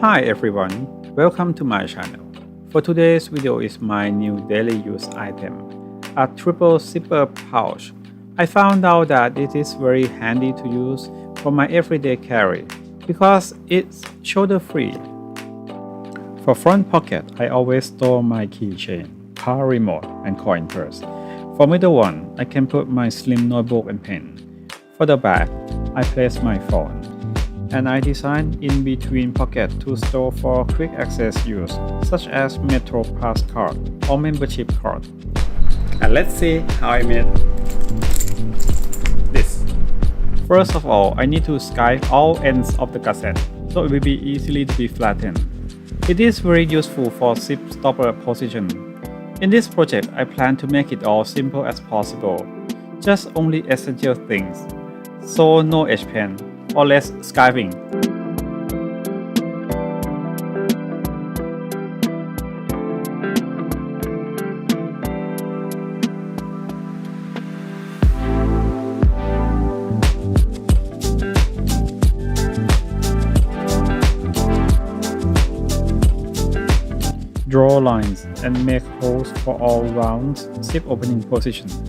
Hi everyone, welcome to my channel. For today's video is my new daily use item, a triple zipper pouch. I found out that it is very handy to use for my everyday carry because it's shoulder free. For front pocket, I always store my keychain, car remote, and coin purse. For middle one, I can put my slim notebook and pen. For the back, I place my phone. And I designed in between pockets to store for quick access use, such as metro pass card or membership card. And let's see how I made this. First of all, I need to skive all ends of the cassette, so it will be easily to be flattened. It is very useful for zip stopper position. In this project, I plan to make it all simple as possible, just only essential things, so no edge pen or less skiving. Draw lines and make holes for all round zip opening positions.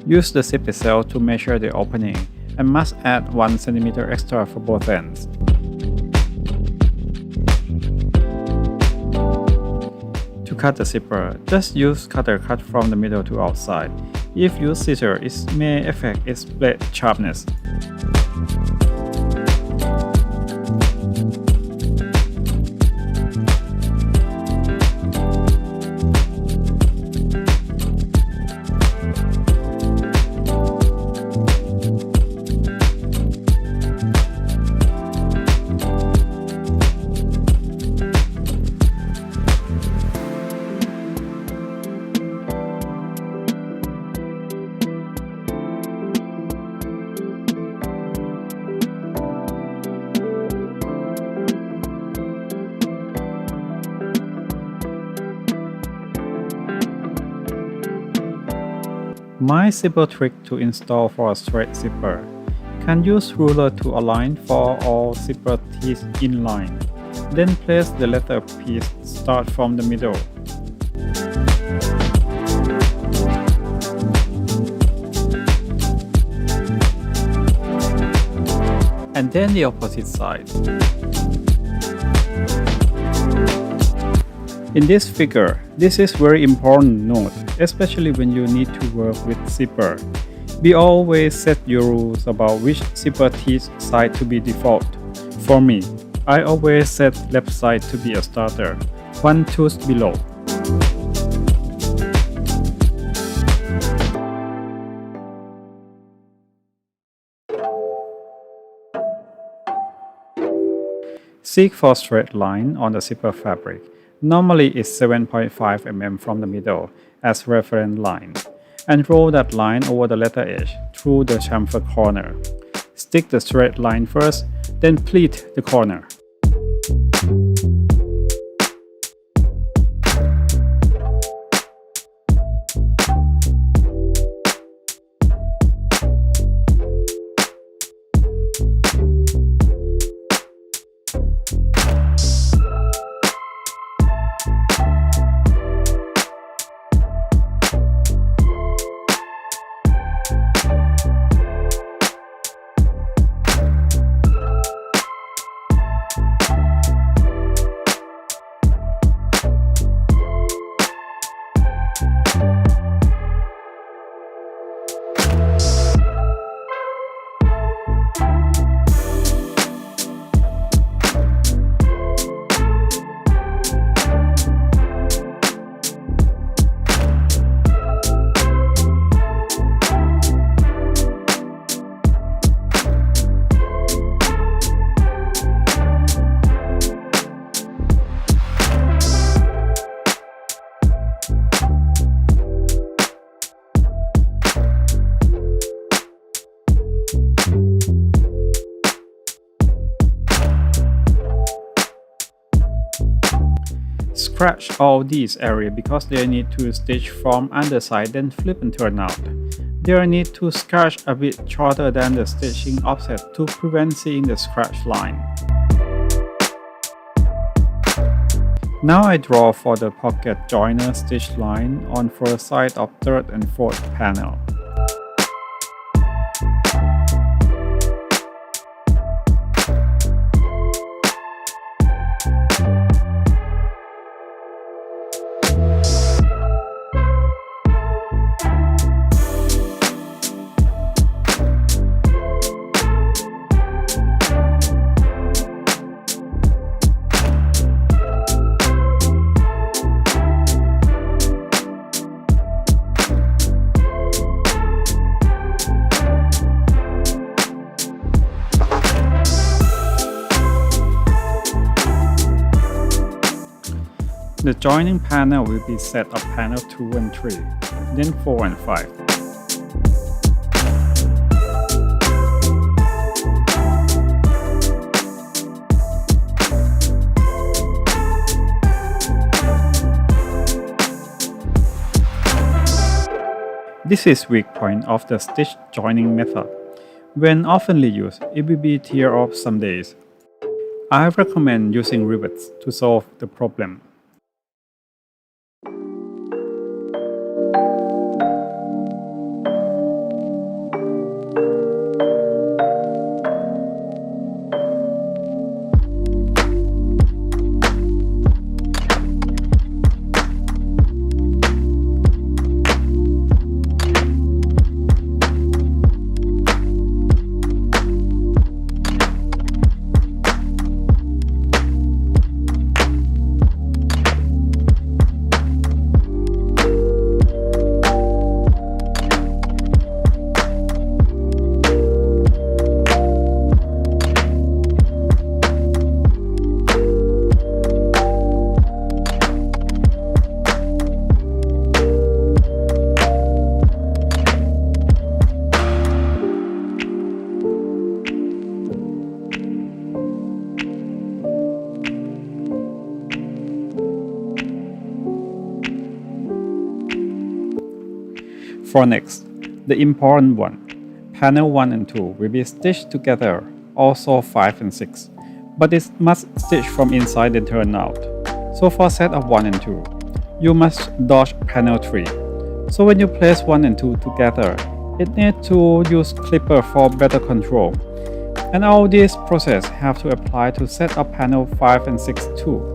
Use the zip itself to measure the opening and must add 1 cm extra for both ends. To cut the zipper, just use cutter cut from the middle to outside. If use scissors, it may affect its blade sharpness. My simple trick to install for a straight zipper. Can use ruler to align for all zipper teeth in line. Then place the leather piece start from the middle. And then the opposite side. In this figure, this is very important note, especially when you need to work with zipper. Be always set your rules about which zipper teeth side to be default. For me, I always set left side to be a starter, one tooth below. Seek for straight line on the zipper fabric. Normally it's 7.5 mm from the middle as reference line, and roll that line over the letter edge through the chamfer corner. Stick the straight line first, then pleat the corner. scratch all these areas because they need to stitch from underside then flip and turn out. They need to scratch a bit shorter than the stitching offset to prevent seeing the scratch line. Now I draw for the pocket joiner stitch line on first side of third and fourth panel. The joining panel will be set of panel 2 and 3, then 4 and 5. This is weak point of the stitch joining method. When oftenly used, it will be tear off some days. I recommend using rivets to solve the problem. For next, the important one, panel 1 and 2 will be stitched together, also 5 and 6, but it must stitch from inside and turn out. So for set of 1 and 2, you must dodge panel 3. So when you place 1 and 2 together, it needs to use clipper for better control. And all this process have to apply to set of panel 5 and 6 too.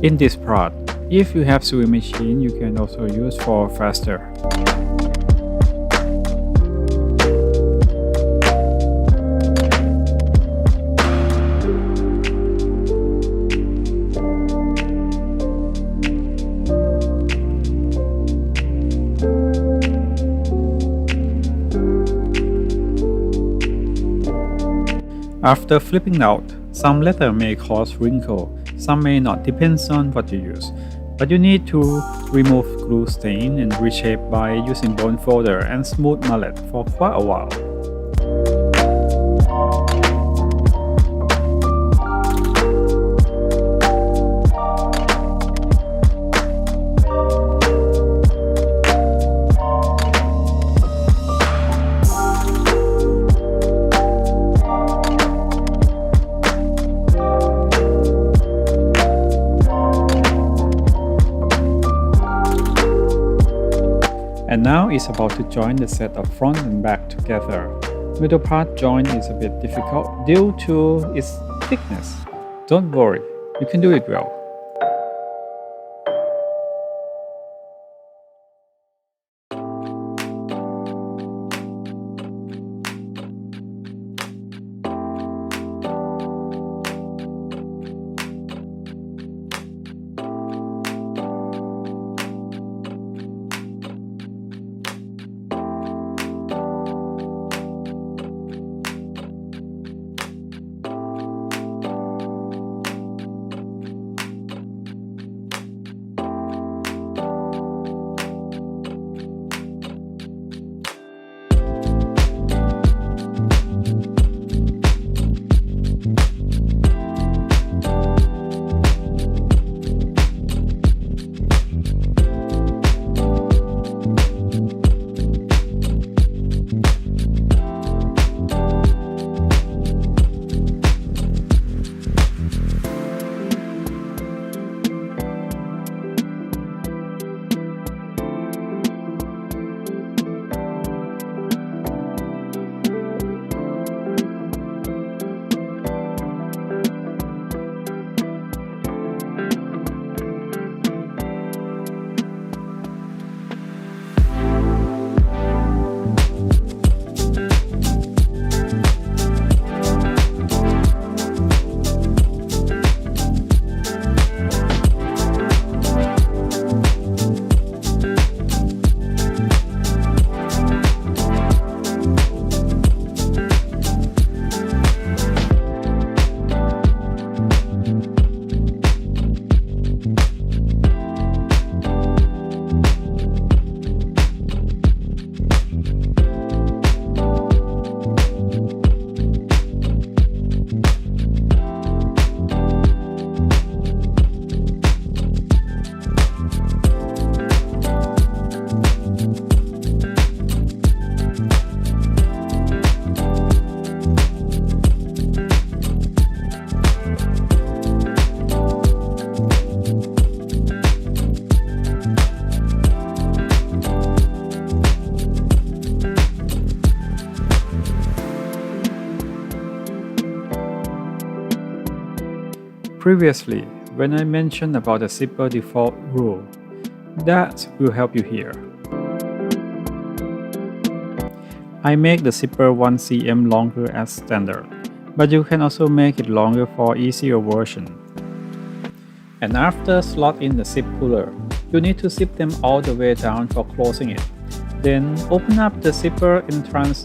In this part, if you have sewing machine, you can also use for faster. After flipping out, some letter may cause wrinkle. Some may not, depends on what you use. But you need to remove glue stain and reshape by using bone folder and smooth mallet for quite a while. And now it's about to join the set of front and back together. Middle part join is a bit difficult due to its thickness. Don't worry, you can do it well. previously, when I mentioned about the zipper default rule, that will help you here. I make the zipper 1 cm longer as standard, but you can also make it longer for easier version. And after slot in the zip puller, you need to zip them all the way down for closing it. Then open up the zipper entrance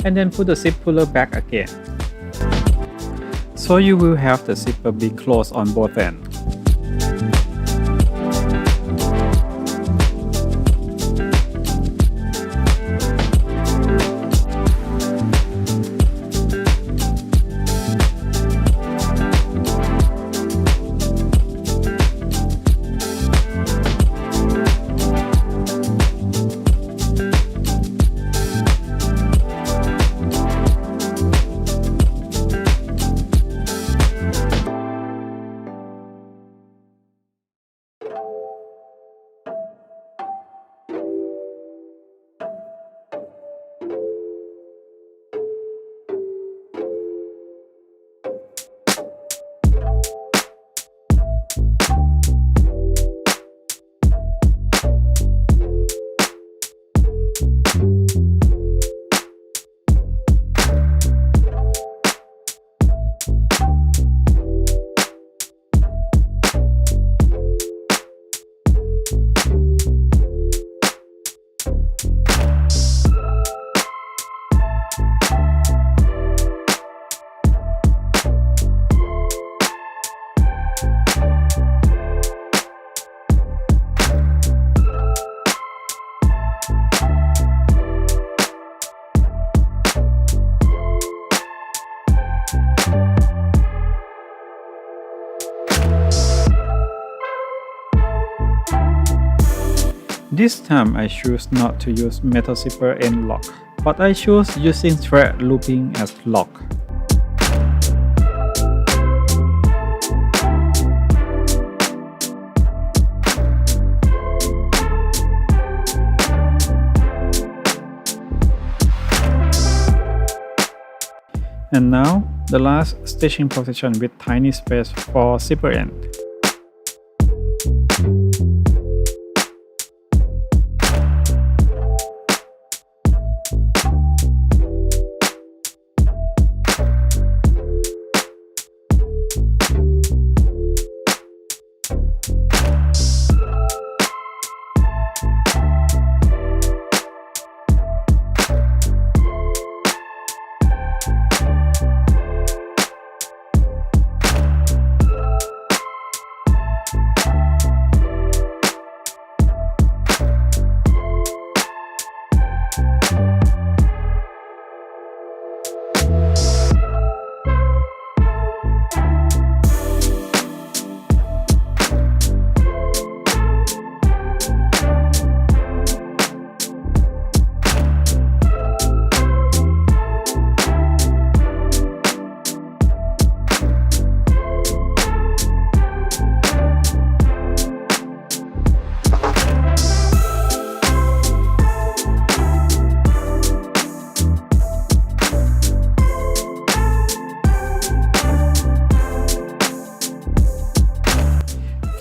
and then put the zip puller back again. So you will have the zipper being closed on both ends. This time I choose not to use metal zipper end lock, but I choose using thread looping as lock. And now, the last stitching position with tiny space for zipper end.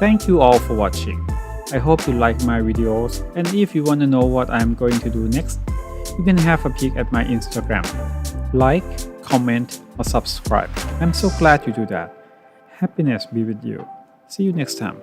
Thank you all for watching. I hope you like my videos, and if you want to know what I'm going to do next, you can have a peek at my Instagram. Like, comment, or subscribe. I'm so glad you do that. Happiness be with you. See you next time.